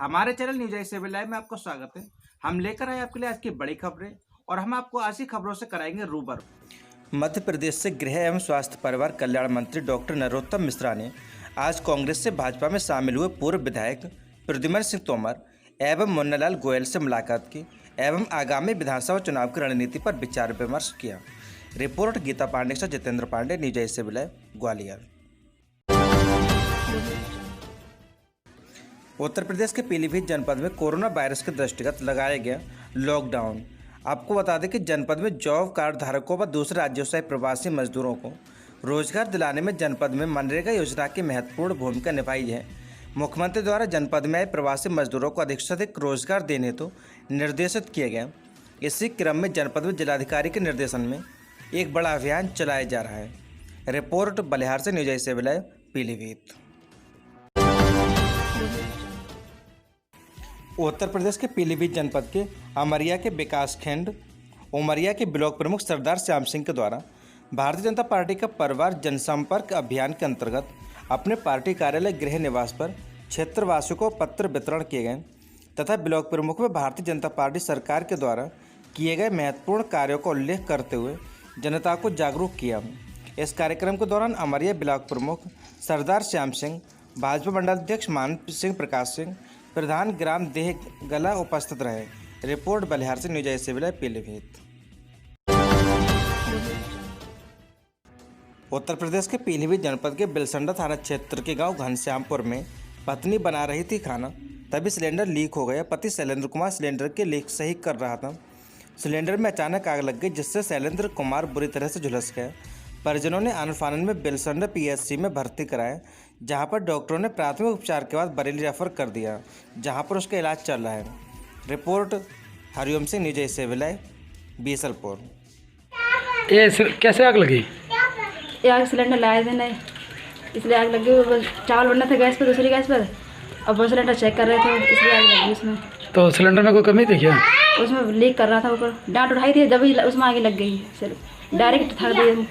हमारे channel news आई 7 live में आपका स्वागत है। हम लेकर आए आपके लिए आज की बड़ी खबरें और हम आपको आज की खबरों से कराएंगे रूबरू। मध्य प्रदेश से गृह एवं स्वास्थ्य परिवार कल्याण मंत्री डॉक्टर नरोत्तम मिश्रा ने आज कांग्रेस से भाजपा में शामिल हुए पूर्व विधायक प्रद्युम्न सिंह तोमर एवं मुन्नालाल गोयल से मुलाकात की एवं आगामी विधानसभा चुनाव की रणनीति पर विचार विमर्श किया। रिपोर्ट गीता पांडे से जितेंद्र पांडे, न्यूज आई 7 लाइव, ग्वालियर। उत्तर प्रदेश के पीलीभीत जनपद में कोरोना वायरस के दृष्टिगत लगाया गया लॉकडाउन। आपको बता दें कि जनपद में जॉब कार्ड धारकों व दूसरे राज्यों से प्रवासी मजदूरों को रोजगार दिलाने में जनपद में मनरेगा योजना की महत्वपूर्ण भूमिका निभाई है। मुख्यमंत्री द्वारा जनपद में आए प्रवासी मजदूरों को अधिक से अधिक रोजगार देने हेतु निर्देशित किए गए। इसी क्रम में जनपद में जिलाधिकारी के निर्देशन में एक बड़ा अभियान चलाया जा रहा है। रिपोर्ट बलिहार से, न्यूज आई 7 लाइव, पीलीभीत। उत्तर प्रदेश के पीलीभीत जनपद के अमरिया के विकास खंड उमरिया के ब्लॉक प्रमुख सरदार श्याम सिंह के द्वारा भारतीय जनता पार्टी का परिवार जनसंपर्क अभियान के अंतर्गत अपने पार्टी कार्यालय गृह निवास पर क्षेत्रवासियों को पत्र वितरण किए गए तथा ब्लॉक प्रमुख में भारतीय जनता पार्टी सरकार के द्वारा किए गए महत्वपूर्ण कार्यों का उल्लेख करते हुए जनता को जागरूक किया। इस कार्यक्रम के दौरान अमरिया ब्लॉक प्रमुख सरदार श्याम सिंह, भाजपा मंडल अध्यक्ष मान सिंह प्रकाश सिंह, प्रधान ग्राम देह गला उपस्थित रहे। रिपोर्ट बलिहार से, न्यूज आई 7 लाइव, पीलीभीत। उत्तर प्रदेश के पीलीभीत जनपद के बिलसंडा थाना क्षेत्र के गांव घनश्यामपुर में पत्नी बना रही थी खाना, तभी सिलेंडर लीक हो गया। पति शैलेंद्र कुमार सिलेंडर के लीक सही कर रहा था। सिलेंडर में अचानक आग लग गई, जिससे शैलेंद्र कुमार बुरी तरह से झुलस गए। परिजनों ने आनन-फानन में बिलसंडा पीएचसी में भर्ती कराया, जहां पर डॉक्टरों ने प्राथमिक उपचार के बाद बरेली रेफर कर दिया, जहां पर उसका इलाज चल रहा है। रिपोर्ट हरिओम सिंह, न्यूज आई 7 लाइव, बीसलपुर। ये कैसे आग लगी? ये आग सिलेंडर लाए थे नहीं, इसलिए आग लगी। वो चावल बनना था गैस पर, दूसरी गैस पर, अब वो सिलेंडर चेक कर रहे थे, इसलिए आग लगी उसमें। तो सिलेंडर में कोई कमी थी क्या? उसमें लीक कर रहा था, ऊपर डांट उठाई थी, जब उसमें आगे लग गई, डायरेक्ट थक दी।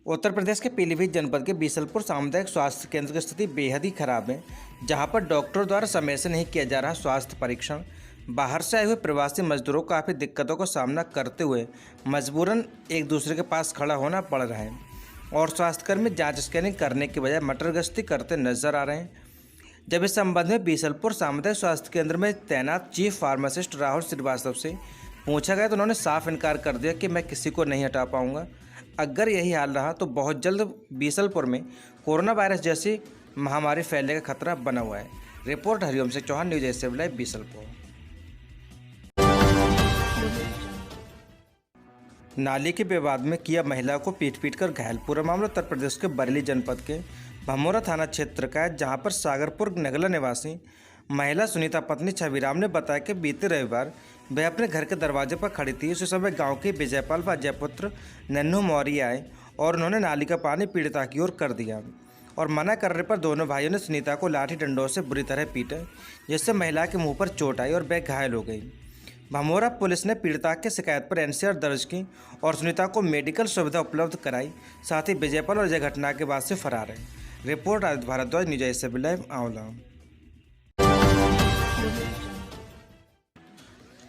उत्तर प्रदेश के पीलीभीत जनपद के बीसलपुर सामुदायिक स्वास्थ्य केंद्र की स्थिति बेहद ही खराब है, जहां पर डॉक्टरों द्वारा समय से नहीं किया जा रहा स्वास्थ्य परीक्षण। बाहर से आए हुए प्रवासी मजदूरों को काफ़ी दिक्कतों का सामना करते हुए मजबूरन एक दूसरे के पास खड़ा होना पड़ रहा है और स्वास्थ्यकर्मी जांच स्कैनिंग करने के बजाय मटर गश्ती करते नजर आ रहे हैं। जब इस संबंध में बीसलपुर सामुदायिक स्वास्थ्य केंद्र में तैनात चीफ फार्मासिस्ट राहुल श्रीवास्तव से पूछा गया तो उन्होंने साफ इनकार कर दिया कि मैं किसी को नहीं हटा पाऊंगा। अगर यही हाल रहा तो बहुत जल्द बीसलपुर में कोरोना वायरस जैसी महामारी फैलने का खतरा बना हुआ है। रिपोर्ट हरिओम सिंह चौहान, न्यूज आई 7 लाइव, बीसलपुर। नाली के विवाद में किया महिला को पीट कर घायल। पूरा मामला उत्तर प्रदेश के बरेली जनपद के भमोरा थाना क्षेत्र का है, जहां पर सागरपुर नगला निवासी महिला सुनीता पत्नी छविराम ने बताया कि बीते रविवार वह अपने घर के दरवाजे पर खड़ी थी। उसी समय गांव के विजयपाल व जयपुत्र नन्नू मौर्य आए और उन्होंने नाली का पानी पीड़िता की ओर कर दिया और मना करने पर दोनों भाइयों ने सुनीता को लाठी डंडों से बुरी तरह पीटा, जिससे महिला के मुंह पर चोट आई और वह घायल हो गई। भमोरा पुलिस ने पीड़िता की शिकायत पर एनसीआर दर्ज की और सुनीता को मेडिकल सुविधा उपलब्ध कराई। साथ ही विजयपाल और अजय घटना के बाद से फरार है। रिपोर्ट आदित्य भारद्वाज, न्यूज आई 7 लाइव, आंवला।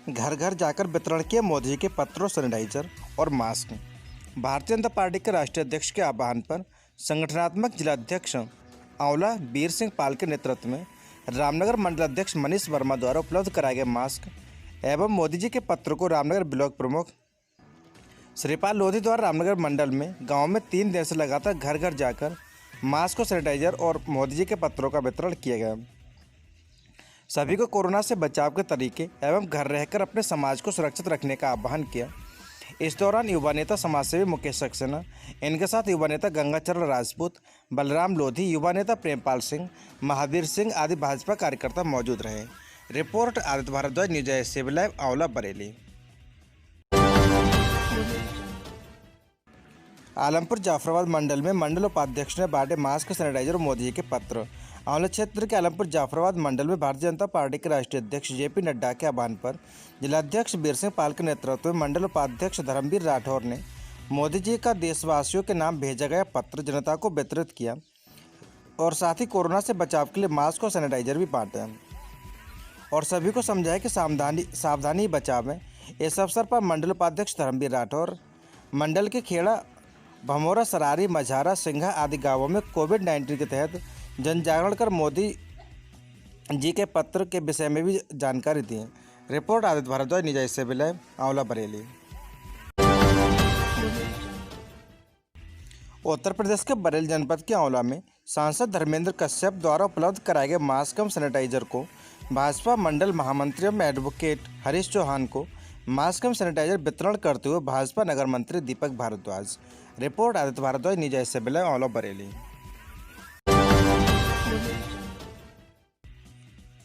घर घर जाकर वितरण किए मोदी जी के पत्रों, सैनिटाइजर और मास्क। भारतीय जनता पार्टी के राष्ट्रीय अध्यक्ष के आह्वान पर संगठनात्मक जिलाध्यक्ष आंवला वीर सिंह पाल के नेतृत्व में रामनगर मंडल अध्यक्ष मनीष वर्मा द्वारा उपलब्ध कराए गए मास्क एवं मोदी जी के पत्र को रामनगर ब्लॉक प्रमुख श्रीपाल लोधी द्वारा रामनगर मंडल में गाँव में 3 दिन से लगातार घर घर जाकर मास्क और सैनिटाइजर और मोदी जी के पत्रों का वितरण किया गया। सभी को कोरोना से बचाव के तरीके एवं घर रहकर अपने समाज को सुरक्षित रखने का आह्वान किया। इस दौरान युवा नेता समाजसेवी मुकेश सक्सेना, इनके साथ युवा नेता गंगाचरण राजपूत, बलराम लोधी, युवा नेता प्रेमपाल सिंह, महावीर सिंह आदि भाजपा कार्यकर्ता मौजूद रहे। रिपोर्ट आदित्य भारद्वाज, न्यूज आई 7 लाइव, आंवला, बरेली। आलमपुर जाफराबाद मंडल में मंडल उपाध्यक्ष ने बांटे मास्क, सैनिटाइजर और मोदी जी के पत्र। आंवला क्षेत्र के आलमपुर जाफराबाद मंडल में भारतीय जनता पार्टी के राष्ट्रीय अध्यक्ष जेपी नड्डा के आह्वान पर जिलाध्यक्ष वीर सिंह पाल के नेतृत्व में मंडल उपाध्यक्ष धर्मवीर राठौर ने मोदी जी का देशवासियों के नाम भेजा गया पत्र जनता को वितरित किया। और साथ ही कोरोना से बचाव के लिए मास्क और सैनिटाइजर भी बांटे और सभी को समझाया कि सावधानी ही बचाव है। इस अवसर पर मंडल उपाध्यक्ष धर्मवीर राठौर मंडल के खेड़ा, भमोरा, सरारी, मझारा, सिंघा आदि गांवों में कोविड-19 के तहत जन जागरण कर मोदी जी के पत्र के विषय में भी जानकारी दी। रिपोर्ट आदित्य भारद्वाज, निजाई से विलय, आंवला, बरेली। उत्तर प्रदेश के बरेली जनपद के आंवला में सांसद धर्मेंद्र कश्यप द्वारा उपलब्ध कराए गए मास्क एवं सैनिटाइजर को भाजपा मंडल महामंत्री एवं एडवोकेट हरीश चौहान को मास्क एवं सैनिटाइजर वितरण करते हुए भाजपा नगर मंत्री दीपक भारद्वाज। रिपोर्ट आदित्य भारद्वाज, निजाई से विलय, आंवला, बरेली।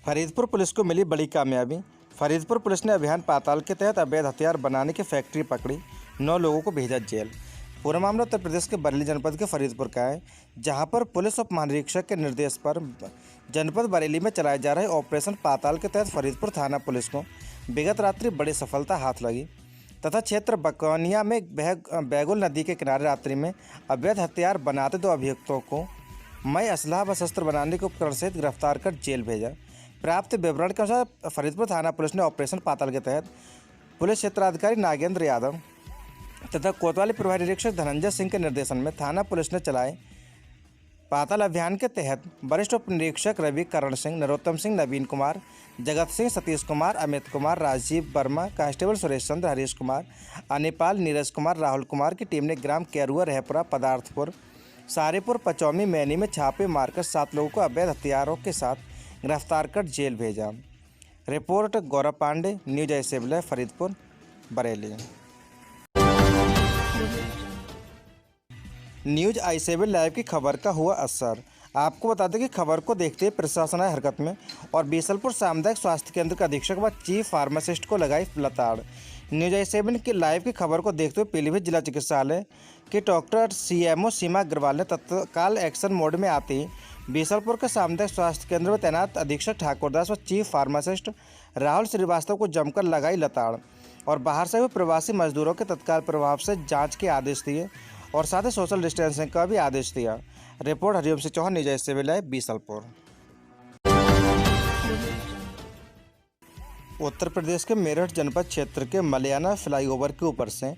फरीदपुर पुलिस को मिली बड़ी कामयाबी। फरीदपुर पुलिस ने अभियान पाताल के तहत अवैध हथियार बनाने की फैक्ट्री पकड़ी, 9 लोगों को भेजा जेल। पूरा मामला उत्तर प्रदेश के बरेली जनपद के फरीदपुर का है, जहां पर पुलिस उप महानिरीक्षक के निर्देश पर जनपद बरेली में चलाए जा रहे ऑपरेशन पाताल के तहत फरीदपुर थाना पुलिस को विगत रात्रि बड़ी सफलता हाथ लगी तथा क्षेत्र बकौनिया में बैगुल नदी के किनारे रात्रि में अवैध हथियार बनाते 2 अभियुक्तों को मई असलाह व शस्त्र बनाने के उपकरण सहित गिरफ्तार कर जेल भेजा। प्राप्त विवरण के अनुसार फरीदपुर थाना पुलिस ने ऑपरेशन पाताल के तहत पुलिस क्षेत्राधिकारी नागेंद्र यादव तथा कोतवाली प्रभारी निरीक्षक धनंजय सिंह के निर्देशन में थाना पुलिस ने चलाए पाताल अभियान के तहत वरिष्ठ उप निरीक्षक रवि करण सिंह, नरोत्तम सिंह, नवीन कुमार, जगत सिंह, सतीश कुमार, अमित कुमार, राजीव वर्मा, कांस्टेबल सुरेश चंद्र, हरीश कुमार, अनिपाल, नीरज कुमार, राहुल कुमार की टीम ने ग्राम केरुआ, रहपुरा, पदार्थपुर, सारेपुर, पचौमी, मैनी में छापे मारकर 7 लोगों को अवैध हथियारों के साथ गिरफ्तार कर जेल भेजा। रिपोर्ट गौरव पांडे, न्यूज ऐसे विलय, Faridpur, Bareilly. News i7 live की खबर का हुआ असर। आपको बता दें कि खबर को देखते हुए प्रशासन आए हरकत में और बीसलपुर सामुदायिक स्वास्थ्य केंद्र का अधीक्षक व चीफ फार्मासिस्ट को लगाई लताड़। न्यूज i7 की लाइव की खबर को देखते हुए पीलीभीत जिला चिकित्सालय के डॉक्टर CMO सीमा अग्रवाल ने तत्काल एक्शन मोड में आते ही बीसलपुर के सामुदायिक स्वास्थ्य केंद्र में तैनात अधीक्षक ठाकुरदास व चीफ फार्मासिस्ट राहुल श्रीवास्तव को जमकर लगाई लताड़ और बाहर से हुए प्रवासी मजदूरों के तत्काल प्रभाव से जांच के आदेश दिए और साथ ही सोशल डिस्टेंसिंग का भी आदेश दिया। रिपोर्ट हरिओम सिंह चौहान, निजाई से विलय, बीसलपुर। उत्तर प्रदेश के मेरठ जनपद क्षेत्र के मलियाना फ्लाईओवर के ऊपर से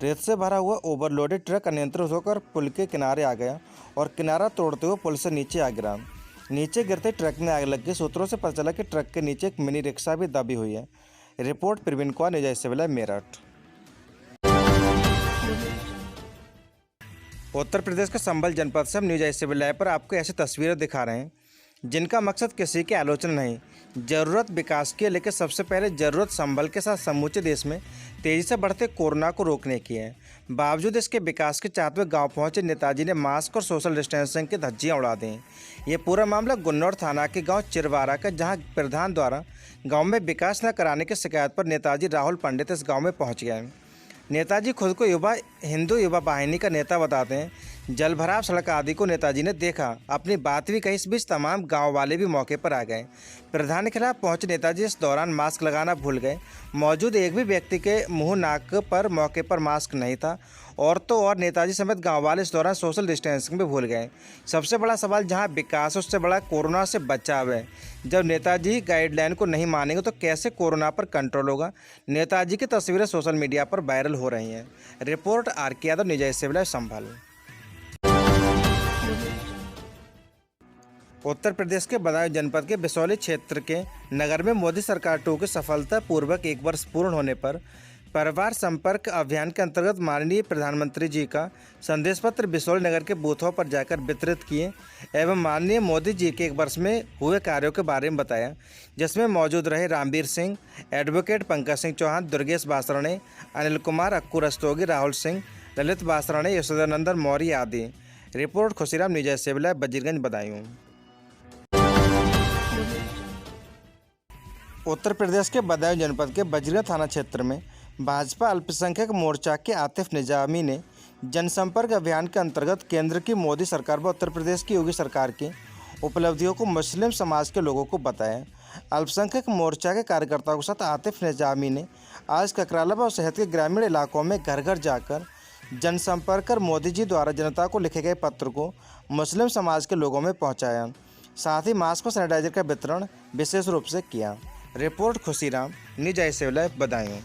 रेत से भरा हुआ ओवरलोडेड ट्रक अनियंत्रित होकर पुल के किनारे आ गया और किनारा तोड़ते हुए पुल से नीचे आ गिरा। नीचे गिरते ट्रक में आग लग गई। सूत्रों से पता चला कि ट्रक के नीचे एक मिनी रिक्शा भी दबी हुई है। रिपोर्ट प्रवीण कुमार, निजाई से विलय, मेरठ। उत्तर प्रदेश के संभल जनपद से हम न्यूज ऐसे विलय पर आपको ऐसी तस्वीरें दिखा रहे हैं जिनका मकसद किसी की आलोचना नहीं, ज़रूरत विकास की है, लेकिन सबसे पहले ज़रूरत संभल के साथ समूचे देश में तेज़ी से बढ़ते कोरोना को रोकने की है। बावजूद इसके विकास के चाहते हुए गांव पहुंचे नेताजी ने मास्क और सोशल डिस्टेंसिंग की धज्जियां उड़ा दी। ये पूरा मामला गुन्नौर थाना के गांव चिरवारा का, जहां प्रधान द्वारा गांव में विकास न कराने की शिकायत पर नेताजी राहुल पंडित इस गाँव में पहुँच गए। नेताजी खुद को हिंदू युवा वाहिनी का नेता बताते हैं। जलभराव, सड़क आदि को नेताजी ने देखा, अपनी बात भी कही। इस बीच तमाम गांव वाले भी मौके पर आ गए। प्रधान के खिलाफ पहुंचे नेताजी इस दौरान मास्क लगाना भूल गए। मौजूद एक भी व्यक्ति के मुंह नाक पर मौके पर मास्क नहीं था और नेताजी समेत गाँव वाले इस दौरान सोशल डिस्टेंसिंग भी भूल गए। सबसे बड़ा सवाल जहाँ विकास, उससे बड़ा कोरोना से बचाव है। जब नेताजी गाइडलाइन को नहीं मानेंगे तो कैसे कोरोना पर कंट्रोल होगा। नेताजी की तस्वीरें सोशल मीडिया पर वायरल हो रही हैं। रिपोर्ट RK यादव, निजाई से विलय, संभल। उत्तर प्रदेश के बदायूं जनपद के बिसौली क्षेत्र के नगर में मोदी सरकार 2 के सफलतापूर्वक 1 वर्ष पूर्ण होने पर परिवार संपर्क अभियान के अंतर्गत माननीय प्रधानमंत्री जी का संदेश पत्र बिसौली नगर के बूथों पर जाकर वितरित किए एवं माननीय मोदी जी के 1 वर्ष में हुए कार्यों के बारे में बताया, जिसमें मौजूद रहे रामवीर सिंह, एडवोकेट पंकज सिंह चौहान, दुर्गेश बासरणे, अनिल कुमार, अक्कू रस्तोगी, राहुल सिंह, ललित बासरणे, यशोदानंदन मौर्य आदि। रिपोर्ट खुशीराम, निजाई से विलय, बजीरगंज, बदायूं। उत्तर प्रदेश के बदायूं जनपद के बजरंग थाना क्षेत्र में भाजपा अल्पसंख्यक मोर्चा के आतिफ निजामी ने जनसंपर्क अभियान के अंतर्गत केंद्र की मोदी सरकार व उत्तर प्रदेश की योगी सरकार की उपलब्धियों को मुस्लिम समाज के लोगों को बताया। अल्पसंख्यक मोर्चा के कार्यकर्ताओं के साथ आतिफ निजामी ने आज ककराला व शहर के ग्रामीण इलाकों में घर घर जाकर जनसंपर्क कर मोदी जी द्वारा जनता को लिखे गए पत्र को मुस्लिम समाज के लोगों में पहुंचाया। साथ ही मास्क और सैनिटाइजर का वितरण विशेष रूप से किया। रिपोर्ट खुशीराम, न्यूज आई सिविल लाइव, बदायूं।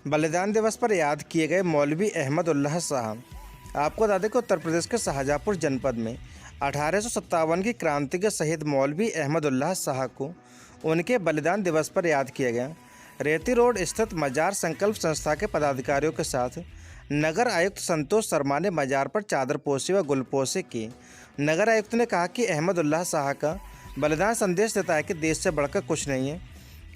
बलिदान दिवस पर याद किए गए मौलवी अहमद उल्लाह साहब। आपको बता दें कि उत्तर प्रदेश के शाहजहाँपुर जनपद में 1857 की क्रांति के शहीद मौलवी अहमद उल्लाह साहब को उनके बलिदान दिवस पर याद किया गया। रेती रोड स्थित मजार संकल्प संस्था के पदाधिकारियों के साथ नगर आयुक्त संतोष शर्मा ने मजार पर चादर पोशी व गुलपोशी की। नगर आयुक्त ने कहा कि अहमद उल्लाह साहब का बलिदान संदेश देता है कि देश से बढ़कर कुछ नहीं है।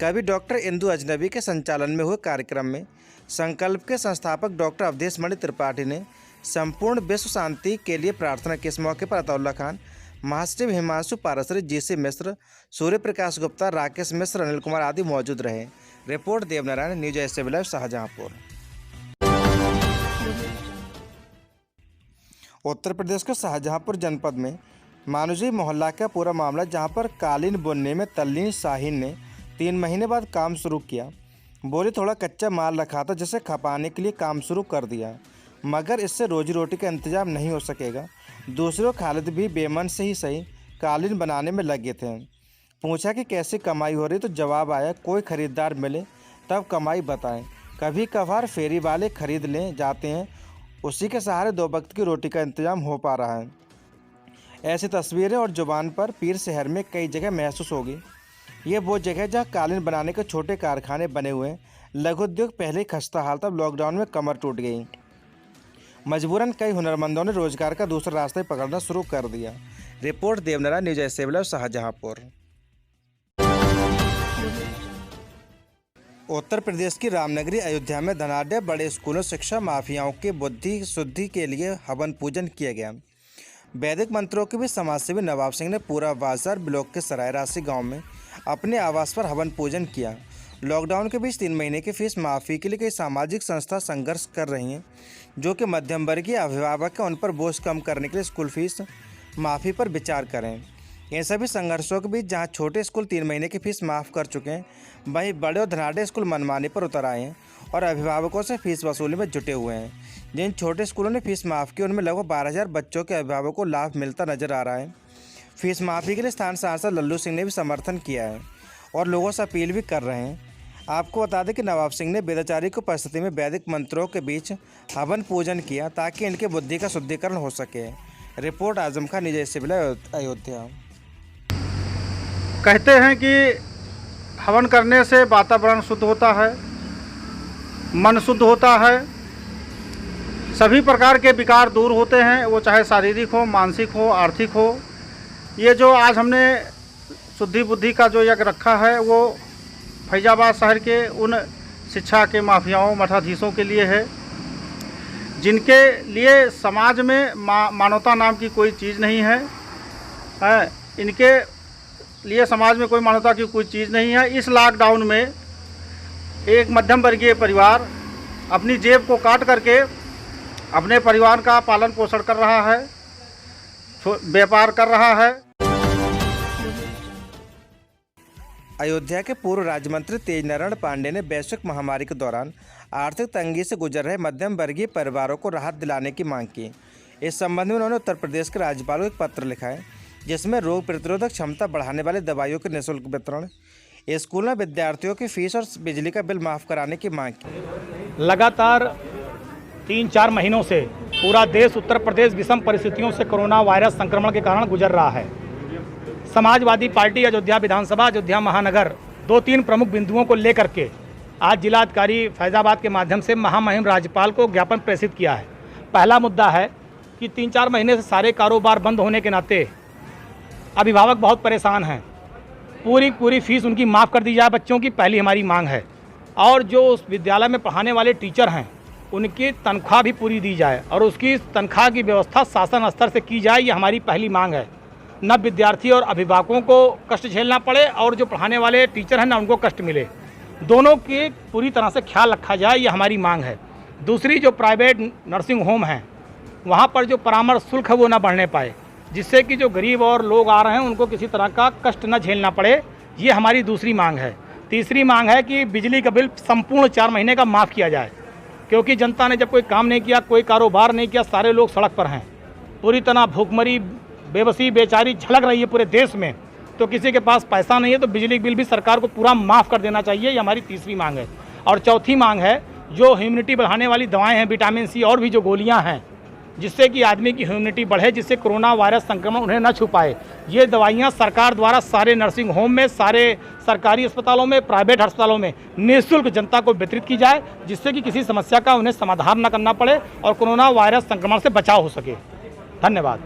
कवि डॉक्टर इंदु अजनबी के संचालन में हुए कार्यक्रम में संकल्प के संस्थापक डॉक्टर अवधेश मणि त्रिपाठी ने संपूर्ण विश्व शांति के लिए प्रार्थना की। इस मौके पर अतौल्ला खान, महासचिव हिमांशु पाराशरी, जीसी मिश्र, सूर्य प्रकाश गुप्ता, राकेश मिश्र, अनिल कुमार आदि मौजूद रहे। रिपोर्ट देवनारायण, न्यूज आई सिविल लाइव, शाहजहाँपुर। उत्तर प्रदेश के शाहजहाँपुर जनपद में मानुजी मोहल्ला का पूरा मामला, जहां पर कालीन बुनने में तल्लीन शाहीन ने 3 महीने बाद काम शुरू किया। बोले थोड़ा कच्चा माल रखा था जिसे खपाने के लिए काम शुरू कर दिया, मगर इससे रोजी रोटी का इंतजाम नहीं हो सकेगा। दूसरे खालिद भी बेमन से ही सही कालीन बनाने में लगे थे। पूछा कि कैसे कमाई हो रही, तो जवाब आया कोई ख़रीदार मिले तब कमाई बताएं। कभी कभार फेरी वाले खरीद ले जाते हैं, उसी के सहारे 2 वक्त की रोटी का इंतजाम हो पा रहा है। ऐसी तस्वीरें और जुबान पर पीर शहर में कई जगह महसूस होगी। ये वो जगह जहाँ कालीन बनाने के छोटे कारखाने बने हुए हैं। लघु उद्योग पहले ही खस्ता हाल था, लॉकडाउन में कमर टूट गई। मजबूरन कई हुनरमंदों ने रोजगार का दूसरा रास्ता पकड़ना शुरू कर दिया। रिपोर्ट देवनारायण, न्यूज आई सिविल लाइव, शाहजहाँपुर। उत्तर प्रदेश की रामनगरी अयोध्या में धनाढ्य बड़े स्कूलों शिक्षा माफियाओं के बुद्धि शुद्धि के लिए हवन पूजन किया गया। वैदिक मंत्रों के बीच समाजसेवी नवाब सिंह ने पूरा बाजार ब्लॉक के सराय राशि गाँव में अपने आवास पर हवन पूजन किया। लॉकडाउन के बीच 3 महीने की फीस माफ़ी के लिए कई सामाजिक संस्था संघर्ष कर रही हैं, जो कि मध्यम वर्गीय अभिभावक हैं, उन पर बोझ कम करने के लिए स्कूल फीस माफ़ी पर विचार करें। इन सभी संघर्षों के बीच जहां छोटे स्कूल 3 महीने की फीस माफ़ कर चुके हैं, वहीं बड़े और धनाढ्य स्कूल मनमानी पर उतर आए हैं और अभिभावकों से फीस वसूली में जुटे हुए हैं। जिन छोटे स्कूलों ने फीस माफ़ की, उनमें लगभग 12,000 बच्चों के अभिभावकों को लाभ मिलता नजर आ रहा है। फीस माफ़ी के लिए स्थानीय सांसद लल्लू सिंह ने भी समर्थन किया है और लोगों से अपील भी कर रहे हैं। आपको बता दें कि नवाब सिंह ने वेदाचारी की उपस्थिति में वैदिक मंत्रों के बीच हवन पूजन किया ताकि इनके बुद्धि का शुद्धिकरण हो सके। रिपोर्ट आजम खान, न्यूज आई सिविल लाइव, अयोध्या। कहते हैं कि हवन करने से वातावरण शुद्ध होता है, मन शुद्ध होता है, सभी प्रकार के विकार दूर होते हैं, वो चाहे शारीरिक हो, मानसिक हो, आर्थिक हो। ये जो आज हमने शुद्धि बुद्धि का जो यज्ञ रखा है, वो फैजाबाद शहर के उन शिक्षा के माफियाओं मठाधीशों के लिए है, जिनके लिए समाज में मानवता नाम की कोई चीज़ नहीं है। इनके लिए समाज में कोई मानवता की कोई चीज़ नहीं है। इस लॉकडाउन में एक मध्यम वर्गीय परिवार अपनी जेब को काट करके अपने परिवार का पालन पोषण कर रहा है, व्यापार कर रहा है। अयोध्या के पूर्व राज्य मंत्री तेज नारायण पांडे ने वैश्विक महामारी के दौरान आर्थिक तंगी से गुजर रहे मध्यम वर्गीय परिवारों को राहत दिलाने की मांग की। इस संबंध में उन्होंने उत्तर प्रदेश के राज्यपाल को एक पत्र लिखा है, जिसमें रोग प्रतिरोधक क्षमता बढ़ाने वाले दवाइयों के निःशुल्क वितरण, स्कूल में विद्यार्थियों की फीस और बिजली का बिल माफ़ कराने की मांग की। लगातार 3-4 महीनों से पूरा देश उत्तर प्रदेश विषम परिस्थितियों से कोरोना वायरस संक्रमण के कारण गुजर रहा है। समाजवादी पार्टी अयोध्या विधानसभा, अयोध्या महानगर 2-3 प्रमुख बिंदुओं को लेकर के आज जिलाधिकारी फैजाबाद के माध्यम से महामहिम राज्यपाल को ज्ञापन प्रेषित किया है। पहला मुद्दा है कि 3-4 महीने से सारे कारोबार बंद होने के नाते अभिभावक बहुत परेशान हैं। पूरी फीस उनकी माफ़ कर दी जाए बच्चों की, पहली हमारी मांग है। और जो उस विद्यालय में पढ़ाने वाले टीचर हैं, उनकी तनख्वाह भी पूरी दी जाए और उसकी तनख्वाह की व्यवस्था शासन स्तर से की जाए, ये हमारी पहली मांग है। न विद्यार्थी और अभिभावकों को कष्ट झेलना पड़े और जो पढ़ाने वाले टीचर हैं ना उनको कष्ट मिले, दोनों की पूरी तरह से ख्याल रखा जाए, ये हमारी मांग है। दूसरी, जो प्राइवेट नर्सिंग होम हैं, वहाँ पर जो परामर्श शुल्क है वो ना बढ़ने पाए, जिससे कि जो गरीब और लोग आ रहे हैं उनको किसी तरह का कष्ट न झेलना पड़े, ये हमारी दूसरी मांग है। तीसरी मांग है कि बिजली का बिल संपूर्ण 4 महीने का माफ़ किया जाए, क्योंकि जनता ने जब कोई काम नहीं किया, कोई कारोबार नहीं किया, सारे लोग सड़क पर हैं। पूरी तरह भूखमरी, बेबसी, बेचारी झलक रही है पूरे देश में। तो किसी के पास पैसा नहीं है तो बिजली बिल भी सरकार को पूरा माफ़ कर देना चाहिए। ये हमारी तीसरी मांग है। और चौथी मांग है, जो ह्यूमिनिटी बढ़ाने वाली दवाएं हैं, विटामिन सी और भी जो गोलियां हैं, जिससे कि आदमी की ह्यूमिनिटी बढ़े, जिससे कोरोना वायरस संक्रमण उन्हें न छू पाए, ये दवाइयाँ सरकार द्वारा सारे नर्सिंग होम में, सारे सरकारी अस्पतालों में, प्राइवेट अस्पतालों में निःशुल्क जनता को वितरित की जाए, जिससे कि किसी समस्या का उन्हें समाधान न करना पड़े और कोरोना वायरस संक्रमण से बचाव हो सके। धन्यवाद।